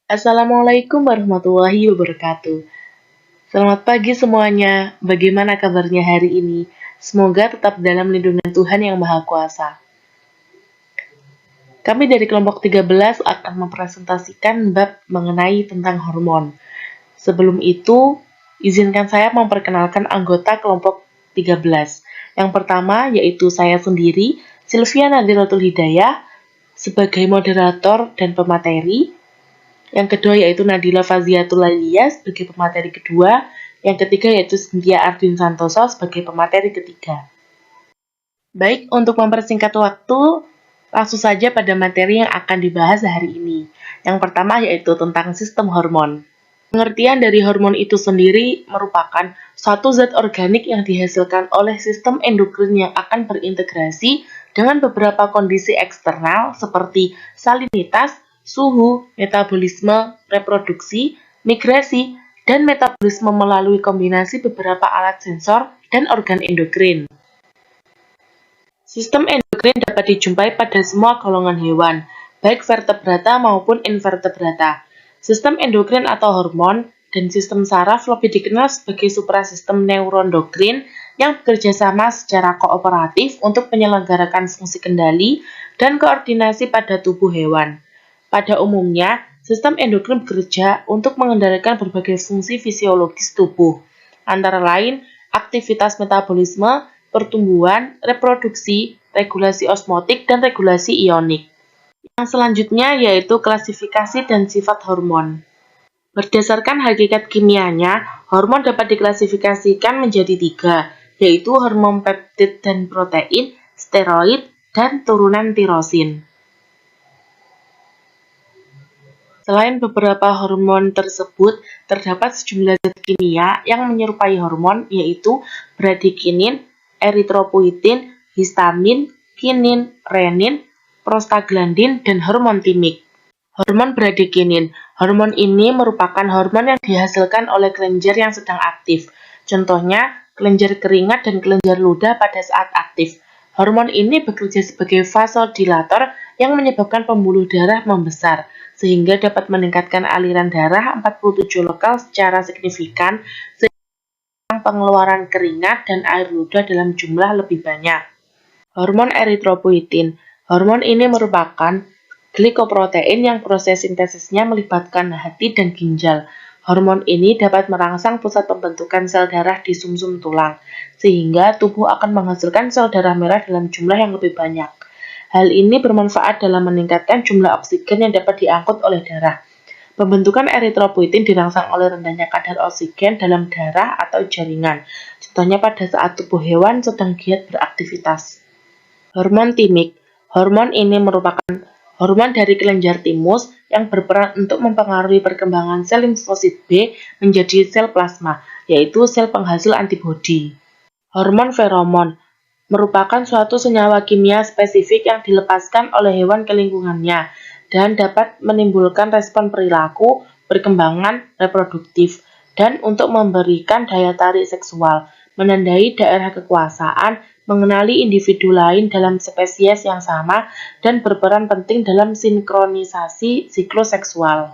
Assalamualaikum warahmatullahi wabarakatuh. Selamat pagi semuanya. Bagaimana kabarnya hari ini? Semoga tetap dalam lindungan Tuhan Yang Maha Kuasa. Kami dari kelompok 13 akan mempresentasikan bab mengenai tentang hormon. Sebelum itu, izinkan saya memperkenalkan anggota kelompok 13. Yang pertama yaitu saya sendiri, Sylvia Nadiratul Hidayah, sebagai moderator dan pemateri. Yang kedua yaitu Nadila Faziatul Lalia sebagai pemateri kedua. Yang ketiga yaitu Cynthia Ardin Santoso sebagai pemateri ketiga. Baik, untuk mempersingkat waktu, langsung saja pada materi yang akan dibahas hari ini. Yang pertama yaitu tentang sistem hormon. Pengertian dari hormon itu sendiri merupakan suatu zat organik yang dihasilkan oleh sistem endokrin yang akan berintegrasi dengan beberapa kondisi eksternal seperti salinitas, suhu, metabolisme, reproduksi, migrasi, dan metabolisme melalui kombinasi beberapa alat sensor dan organ endokrin. Sistem endokrin dapat dijumpai pada semua golongan hewan, baik vertebrata maupun invertebrata. Sistem endokrin atau hormon dan sistem saraf lebih dikenal sebagai suprasistem neuroendokrin yang bekerja sama secara kooperatif untuk menyelenggarakan fungsi kendali dan koordinasi pada tubuh hewan. Pada umumnya, sistem endokrin bekerja untuk mengendalikan berbagai fungsi fisiologis tubuh, antara lain aktivitas metabolisme, pertumbuhan, reproduksi, regulasi osmotik, dan regulasi ionik. Yang selanjutnya yaitu klasifikasi dan sifat hormon. Berdasarkan hakikat kimianya, hormon dapat diklasifikasikan menjadi 3, yaitu hormon peptid dan protein, steroid, dan turunan tirosin. Selain beberapa hormon tersebut, terdapat sejumlah zat kimia yang menyerupai hormon, yaitu bradikinin, eritropoietin, histamin, kinin, renin, prostaglandin, dan hormon timik. Hormon bradikinin. Hormon ini merupakan hormon yang dihasilkan oleh kelenjar yang sedang aktif. Contohnya, kelenjar keringat dan kelenjar ludah pada saat aktif. Hormon ini bekerja sebagai vasodilator yang menyebabkan pembuluh darah membesar, sehingga dapat meningkatkan aliran darah 47 lokal secara signifikan, sehingga pengeluaran keringat dan air ludah dalam jumlah lebih banyak. Hormon eritropoietin. Hormon ini merupakan glikoprotein yang proses sintesisnya melibatkan hati dan ginjal. Hormon ini dapat merangsang pusat pembentukan sel darah di sumsum tulang, sehingga tubuh akan menghasilkan sel darah merah dalam jumlah yang lebih banyak. Hal ini bermanfaat dalam meningkatkan jumlah oksigen yang dapat diangkut oleh darah. Pembentukan eritropoietin dirangsang oleh rendahnya kadar oksigen dalam darah atau jaringan, contohnya pada saat tubuh hewan sedang giat beraktivitas. Hormon timik. Hormon ini merupakan hormon dari kelenjar timus yang berperan untuk mempengaruhi perkembangan sel limfosit B menjadi sel plasma, yaitu sel penghasil antibodi. Hormon feromon merupakan suatu senyawa kimia spesifik yang dilepaskan oleh hewan ke lingkungannya dan dapat menimbulkan respon perilaku, perkembangan reproduktif, dan untuk memberikan daya tarik seksual, menandai daerah kekuasaan, mengenali individu lain dalam spesies yang sama, dan berperan penting dalam sinkronisasi siklus seksual.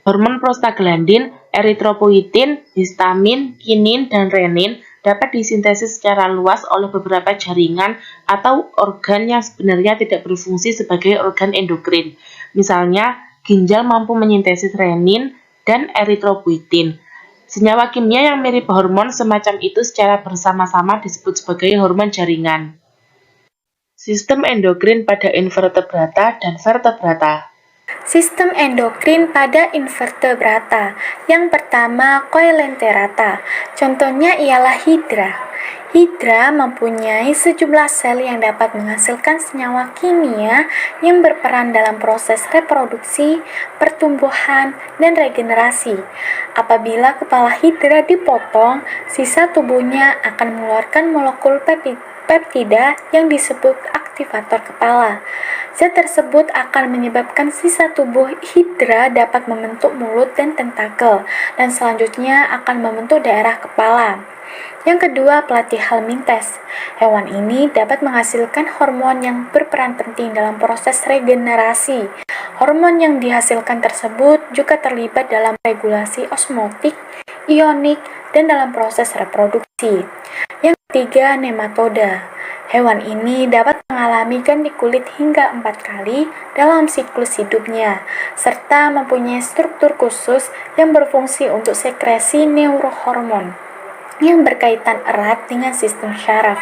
Hormon prostaglandin, eritropoietin, histamin, kinin, dan renin dapat disintesis secara luas oleh beberapa jaringan atau organ yang sebenarnya tidak berfungsi sebagai organ endokrin. Misalnya, ginjal mampu menyintesis renin dan eritropoietin. Senyawa kimia yang mirip hormon semacam itu secara bersama-sama disebut sebagai hormon jaringan. Sistem endokrin pada invertebrata dan vertebrata. Sistem endokrin pada invertebrata. Yang pertama, Coelenterata. Contohnya ialah hidra. Hidra mempunyai sejumlah sel yang dapat menghasilkan senyawa kimia yang berperan dalam proses reproduksi, pertumbuhan, dan regenerasi. Apabila kepala hidra dipotong, sisa tubuhnya akan mengeluarkan molekul peptida yang disebut aktin. aktivator kepala. Zat tersebut akan menyebabkan sisa tubuh hidra dapat membentuk mulut dan tentakel, dan selanjutnya akan membentuk daerah kepala. Yang kedua, platyhelminthes. Hewan ini dapat menghasilkan hormon yang berperan penting dalam proses regenerasi. Hormon yang dihasilkan tersebut juga terlibat dalam regulasi osmotik, ionik, dan dalam proses reproduksi. Yang ketiga, nematoda. Hewan ini dapat mengalami ganti kulit hingga 4 kali dalam siklus hidupnya, serta mempunyai struktur khusus yang berfungsi untuk sekresi neurohormon yang berkaitan erat dengan sistem syaraf.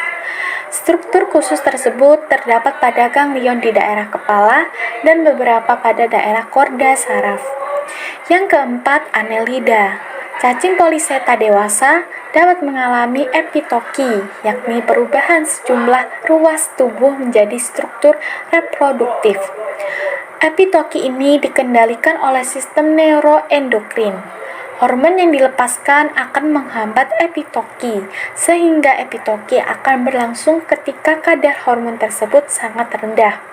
Struktur khusus tersebut terdapat pada ganglion di daerah kepala dan beberapa pada daerah korda saraf. Yang keempat, Annelida. Cacing poliseta dewasa dapat mengalami epitoki, yakni perubahan sejumlah ruas tubuh menjadi struktur reproduktif. Epitoki ini dikendalikan oleh sistem neuroendokrin. Hormon yang dilepaskan akan menghambat epitoki, sehingga epitoki akan berlangsung ketika kadar hormon tersebut sangat rendah.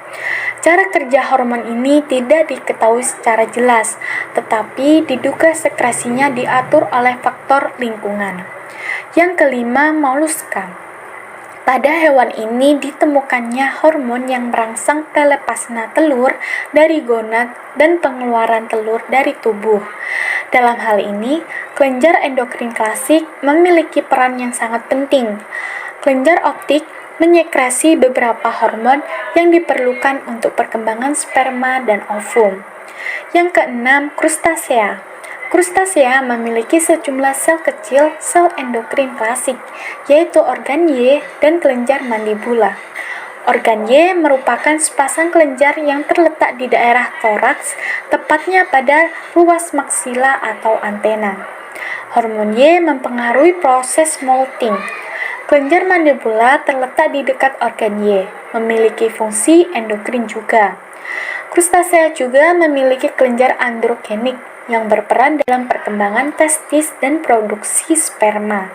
Cara kerja hormon ini tidak diketahui secara jelas, tetapi diduga sekresinya diatur oleh faktor lingkungan. Yang kelima, moluska. Pada hewan ini ditemukannya hormon yang merangsang pelepasna telur dari gonad dan pengeluaran telur dari tubuh. Dalam hal ini, kelenjar endokrin klasik memiliki peran yang sangat penting. Kelenjar optik menyekresi beberapa hormon yang diperlukan untuk perkembangan sperma dan ovum. Yang keenam, krustasea. Krustasea memiliki sejumlah sel kecil sel endokrin klasik, yaitu organ Y dan kelenjar mandibula. Organ Y merupakan sepasang kelenjar yang terletak di daerah toraks, tepatnya pada ruas maksila atau antena. Hormon Y mempengaruhi proses molting. Kelenjar mandibula terletak di dekat organ Y, memiliki fungsi endokrin juga. Krustasea juga memiliki kelenjar androgenik yang berperan dalam perkembangan testis dan produksi sperma.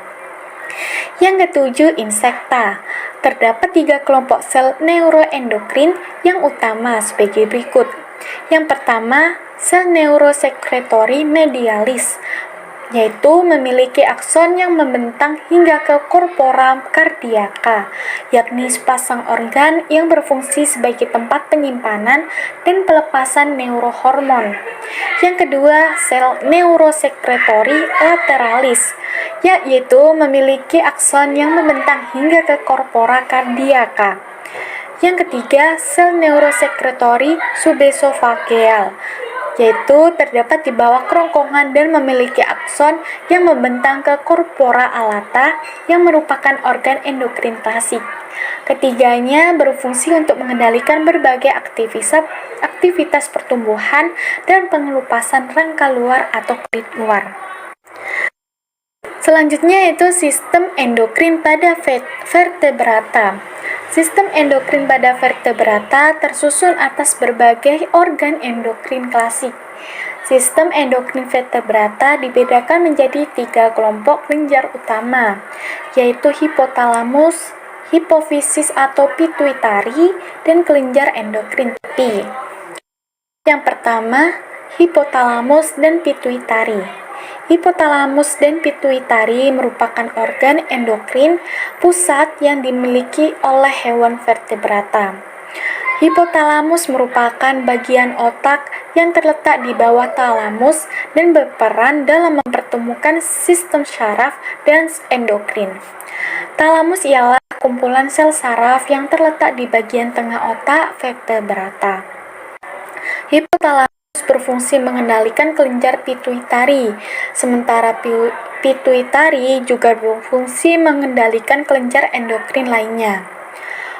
Yang ketujuh, insekta. Terdapat 3 kelompok sel neuroendokrin yang utama sebagai berikut. Yang pertama, sel neurosekretory medialis, yaitu memiliki akson yang membentang hingga ke corpora cardiaca, yakni sepasang organ yang berfungsi sebagai tempat penyimpanan dan pelepasan neurohormon. Yang kedua, sel neurosekretory lateralis, yaitu memiliki akson yang membentang hingga ke corpora cardiaca. Yang ketiga, sel neurosekretory subesofageal, yaitu terdapat di bawah kerongkongan dan memiliki akson yang membentang ke corpora alata yang merupakan organ endokrin klasik. Ketiganya berfungsi untuk mengendalikan berbagai aktivitas pertumbuhan dan pengelupasan rangka luar atau kulit luar. Selanjutnya yaitu sistem endokrin pada vertebrata. Sistem endokrin pada vertebrata tersusun atas berbagai organ endokrin klasik. Sistem endokrin vertebrata dibedakan menjadi 3 kelompok kelenjar utama, yaitu hipotalamus, hipofisis atau pituitari, dan kelenjar endokrin tepi. Yang pertama, hipotalamus dan pituitari. Hipotalamus dan pituitari merupakan organ endokrin pusat yang dimiliki oleh hewan vertebrata. Hipotalamus merupakan bagian otak yang terletak di bawah talamus dan berperan dalam mempertemukan sistem syaraf dan endokrin. Talamus ialah kumpulan sel saraf yang terletak di bagian tengah otak vertebrata. Hipotalamus berfungsi mengendalikan kelenjar pituitari, sementara pituitari juga berfungsi mengendalikan kelenjar endokrin lainnya.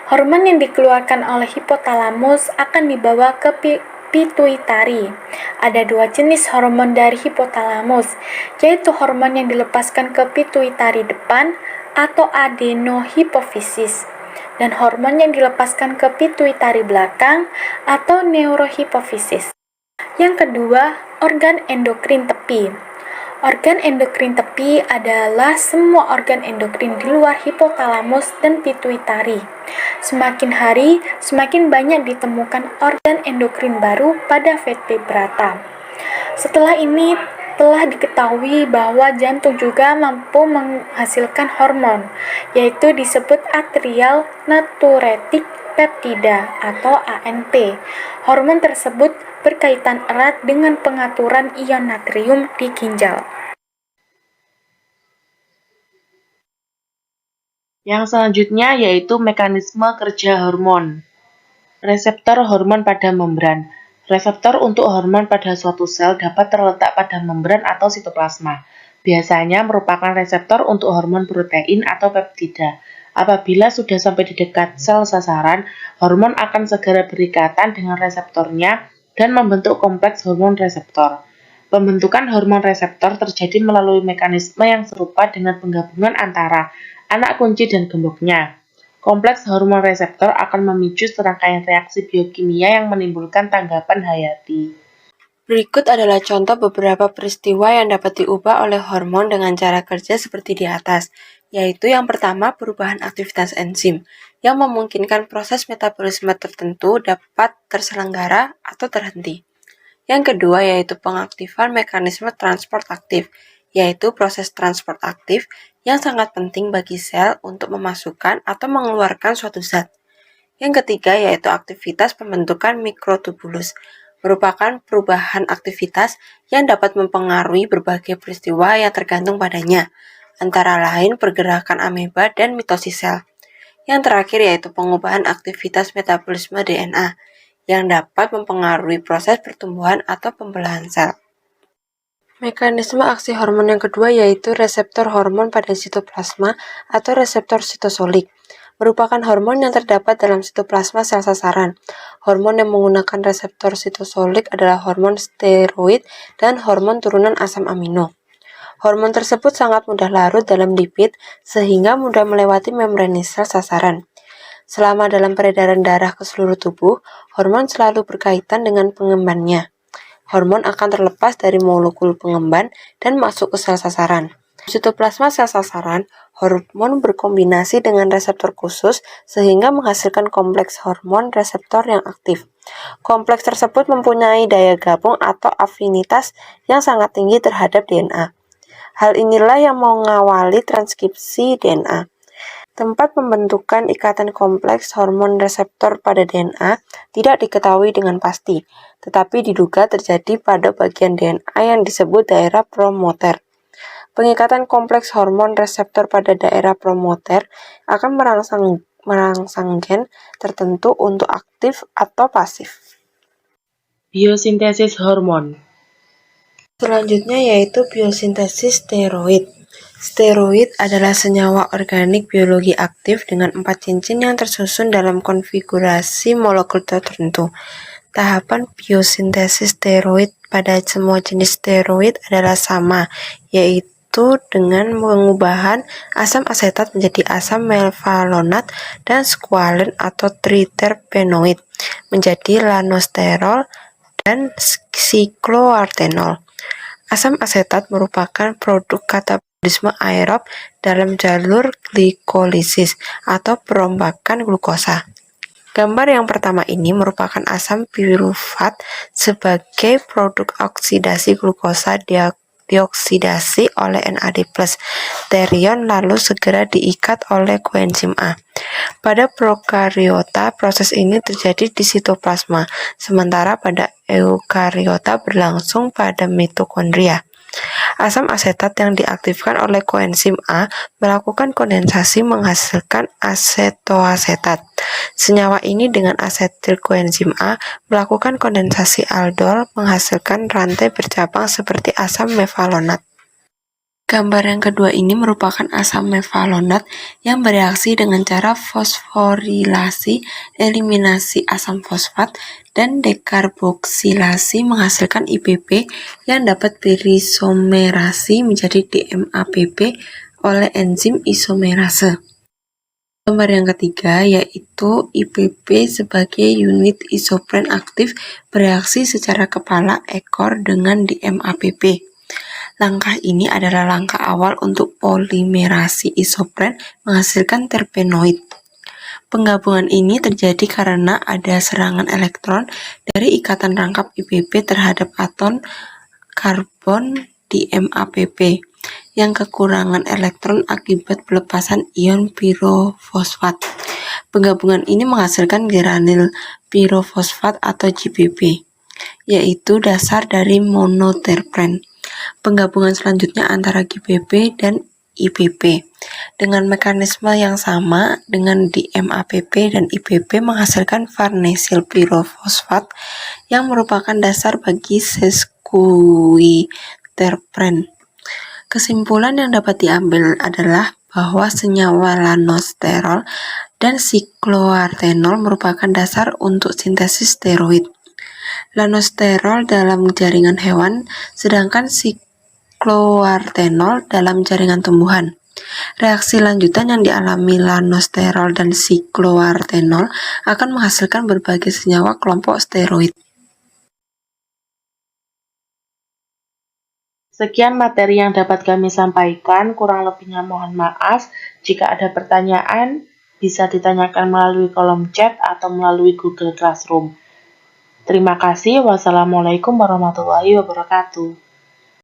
Hormon yang dikeluarkan oleh hipotalamus akan dibawa ke pituitari. Ada 2 jenis hormon dari hipotalamus, yaitu hormon yang dilepaskan ke pituitari depan atau adenohipofisis, dan hormon yang dilepaskan ke pituitari belakang atau neurohipofisis. Yang kedua, organ endokrin tepi. Organ endokrin tepi adalah semua organ endokrin di luar hipotalamus dan pituitari. Semakin hari, semakin banyak ditemukan organ endokrin baru pada vertebrata. Setelah ini, telah diketahui bahwa jantung juga mampu menghasilkan hormon, yaitu disebut atrial natriuretic peptida atau ANP. Hormon tersebut berkaitan erat dengan pengaturan ion natrium di ginjal. Yang selanjutnya yaitu mekanisme kerja hormon. Reseptor hormon pada membran. Reseptor untuk hormon pada suatu sel dapat terletak pada membran atau sitoplasma. Biasanya merupakan reseptor untuk hormon protein atau peptida. Apabila sudah sampai di dekat sel sasaran, hormon akan segera berikatan dengan reseptornya dan membentuk kompleks hormon reseptor. Pembentukan hormon reseptor terjadi melalui mekanisme yang serupa dengan penggabungan antara anak kunci dan gemboknya. Kompleks hormon reseptor akan memicu serangkaian reaksi biokimia yang menimbulkan tanggapan hayati. Berikut adalah contoh beberapa peristiwa yang dapat diubah oleh hormon dengan cara kerja seperti di atas, yaitu yang pertama perubahan aktivitas enzim, yang memungkinkan proses metabolisme tertentu dapat terselenggara atau terhenti. Yang kedua yaitu pengaktifan mekanisme transport aktif, yaitu proses transport aktif yang sangat penting bagi sel untuk memasukkan atau mengeluarkan suatu zat. Yang ketiga yaitu aktivitas pembentukan mikrotubulus, merupakan perubahan aktivitas yang dapat mempengaruhi berbagai peristiwa yang tergantung padanya, antara lain pergerakan ameba dan mitosis sel. Yang terakhir yaitu pengubahan aktivitas metabolisme DNA, yang dapat mempengaruhi proses pertumbuhan atau pembelahan sel. Mekanisme aksi hormon yang kedua yaitu reseptor hormon pada sitoplasma atau reseptor sitosolik, merupakan hormon yang terdapat dalam sitoplasma sel sasaran. Hormon yang menggunakan reseptor sitosolik adalah hormon steroid dan hormon turunan asam amino. Hormon tersebut sangat mudah larut dalam lipid sehingga mudah melewati membran sel sasaran. Selama dalam peredaran darah ke seluruh tubuh, hormon selalu berkaitan dengan pengembannya. Hormon akan terlepas dari molekul pengemban dan masuk ke sel sasaran. Sitoplasma sel sasaran, hormon berkombinasi dengan reseptor khusus sehingga menghasilkan kompleks hormon reseptor yang aktif. Kompleks tersebut mempunyai daya gabung atau afinitas yang sangat tinggi terhadap DNA. Hal inilah yang mengawali transkripsi DNA. Tempat pembentukan ikatan kompleks hormon reseptor pada DNA tidak diketahui dengan pasti, tetapi diduga terjadi pada bagian DNA yang disebut daerah promoter. Pengikatan kompleks hormon reseptor pada daerah promoter akan merangsang gen tertentu untuk aktif atau pasif. Biosintesis hormon. Selanjutnya yaitu biosintesis steroid. Steroid adalah senyawa organik biologi aktif dengan 4 cincin yang tersusun dalam konfigurasi molekul tertentu. Tahapan biosintesis steroid pada semua jenis steroid adalah sama, yaitu dengan pengubahan asam asetat menjadi asam mefalonat dan squalene atau triterpenoid menjadi lanosterol dan sikloartenol. Asam asetat merupakan produk katabolisme aerob dalam jalur glikolisis atau perombakan glukosa. Gambar yang pertama ini merupakan asam pirufat sebagai produk oksidasi glukosa dioksidasi oleh NAD+. Terion lalu segera diikat oleh koenzim A. Pada prokariota, proses ini terjadi di sitoplasma, sementara pada eukariota berlangsung pada mitokondria. Asam asetat yang diaktifkan oleh koenzim A melakukan kondensasi menghasilkan asetoasetat. Senyawa ini dengan asetil koenzim A melakukan kondensasi aldol menghasilkan rantai bercabang seperti asam mefalonat. Gambar yang kedua ini merupakan asam mefalonat yang bereaksi dengan cara fosforilasi, eliminasi asam fosfat, dan dekarboksilasi menghasilkan IPP yang dapat berisomerasi menjadi DMAPP oleh enzim isomerase. Gambar yang ketiga yaitu IPP sebagai unit isopren aktif bereaksi secara kepala ekor dengan DMAPP. Langkah ini adalah langkah awal untuk polimerasi isopren menghasilkan terpenoid. Penggabungan ini terjadi karena ada serangan elektron dari ikatan rangkap IPP terhadap atom karbon di MAPP yang kekurangan elektron akibat pelepasan ion pirofosfat. Penggabungan ini menghasilkan granul pirofosfat atau GPP, yaitu dasar dari monoterpren. Penggabungan selanjutnya antara GPP dan IPP dengan mekanisme yang sama dengan di MAPP dan IPP menghasilkan farnesil pirofosfat yang merupakan dasar bagi sesquiterpren. Kesimpulan yang dapat diambil adalah bahwa senyawa lanosterol dan sikloartenol merupakan dasar untuk sintesis steroid. Lanosterol dalam jaringan hewan, sedangkan sikloartenol dalam jaringan tumbuhan. Reaksi lanjutan yang dialami lanosterol dan sikloartenol akan menghasilkan berbagai senyawa kelompok steroid. Sekian materi yang dapat kami sampaikan, kurang lebihnya mohon maaf. Jika ada pertanyaan, bisa ditanyakan melalui kolom chat atau melalui Google Classroom. Terima kasih. Wassalamualaikum warahmatullahi wabarakatuh.